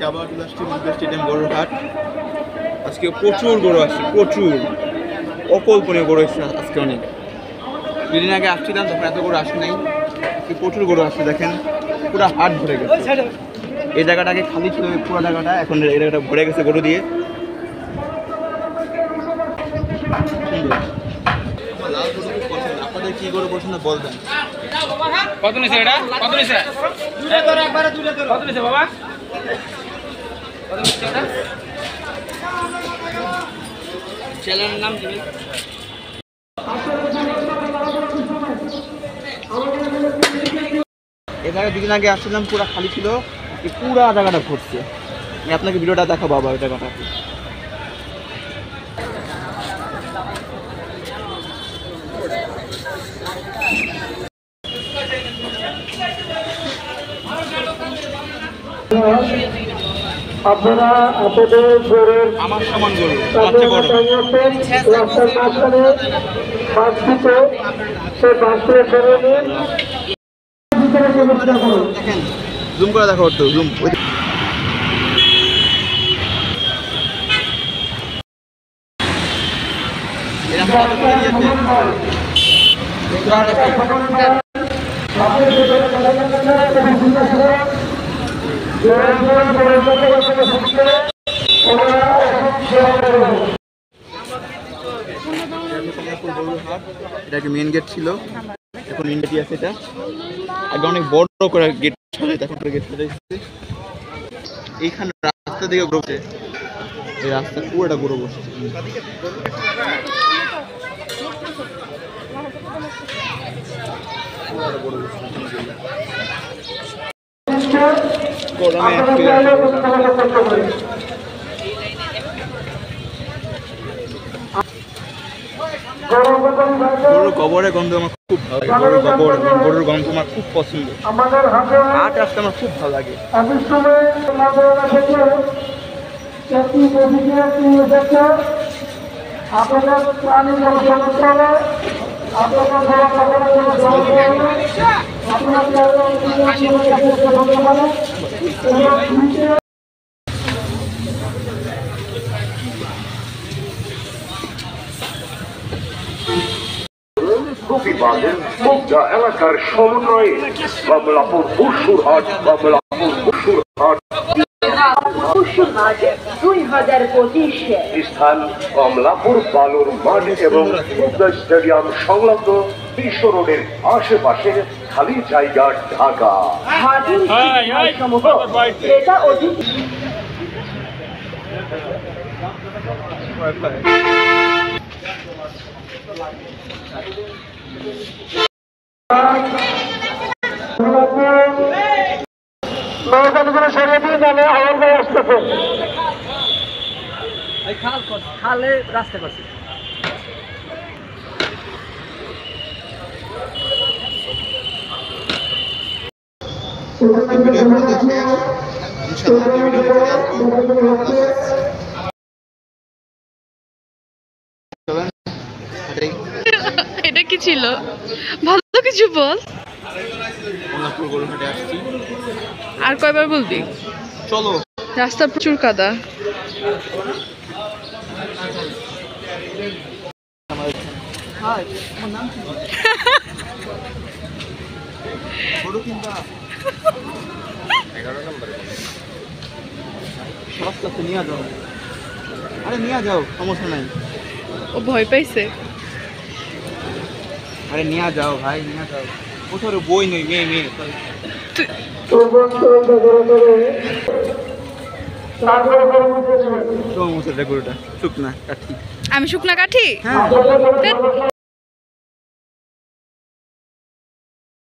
আজকে আবার চলে আসছি স্টেডিয়াম গরুর হাট। আজকে প্রচুর গরু আসছে, প্রচুর অকল্পনীয় গরু এসছে আজকে অনেক। দুদিন আগে আসছিলাম তখন এত গরু আসে নাই, প্রচুর গরু আসছে। দেখেন পুরো হাট ভরে গেছে। এই জায়গাটাকে খালি ছিল পুরো জায়গাটা, এখন এই জায়গাটা ভরে গেছে গরু দিয়ে। আপনাদের কি গরু পছন্দ বলবেন? কত নিছে এটা? কত নিছে? কত নিছে বাবা? কত নিছে এটা? চ্যানেলের নাম কি? এই জায়গায় দুদিন আগে আসছিলাম, পুরো খালি ছিল, পুরা জায়গাটা ঘুরছে। আমি আপনাকে ভিডিওটা দেখাবো আবার ওই জায়গাটা। আপনারা আপনাদের গরুর আমার সমান গরু রাস্তার মাঝখানে বাস দিতে সেই বাস দিয়ে ফেলে নিন। দেখেন জুম করে দেখো, একটু জুম। এটা কি মেন গেট ছিল, এখন ইন্ডিয়া আছে। এটা আগে অনেক বড় করে গেট সাজাইছে, এখন গেট সাজাইছে। এইখানে রাস্তা দিকে ঘুরছে, এই রাস্তা পুরোটা ঘুরে বসছে। গরুর গোবরের গন্ধ আমার খুব ভালো লাগে। গরুর গন্ধ আমার খুব পছন্দ। হাট আসতে আমার খুব ভালো লাগে। মুগদা এলাকার সমন্বয়ে কমলাপুর পশুর হাট, কমলাপুর পশুর হাট 2025 স্থান কমলাপুর বালুর মাঠ এবং মুগদা স্টেডিয়াম সংলগ্ন বিশ্ব রোডের আশেপাশে খালি জায়গা ঢাকা। খালে রাস্তা করছে। এটা কি ছিল? ভালো কিছু বল। আর কয়বার বলবি? চলো। রাস্তা প্রচুর কাদা। নিয়ে যাও, আরে নিয়ে যাও, সমস্যা নাই। ও ভয় পাইছে। আরে নিয়ে যাও ভাই, নিয়ে যাও। ওঠো, বই নেই, মেয়ে মেয়ে। গরুটা শুকনা কাঠি। আমি শুকনা কাঠি? হ্যাঁ।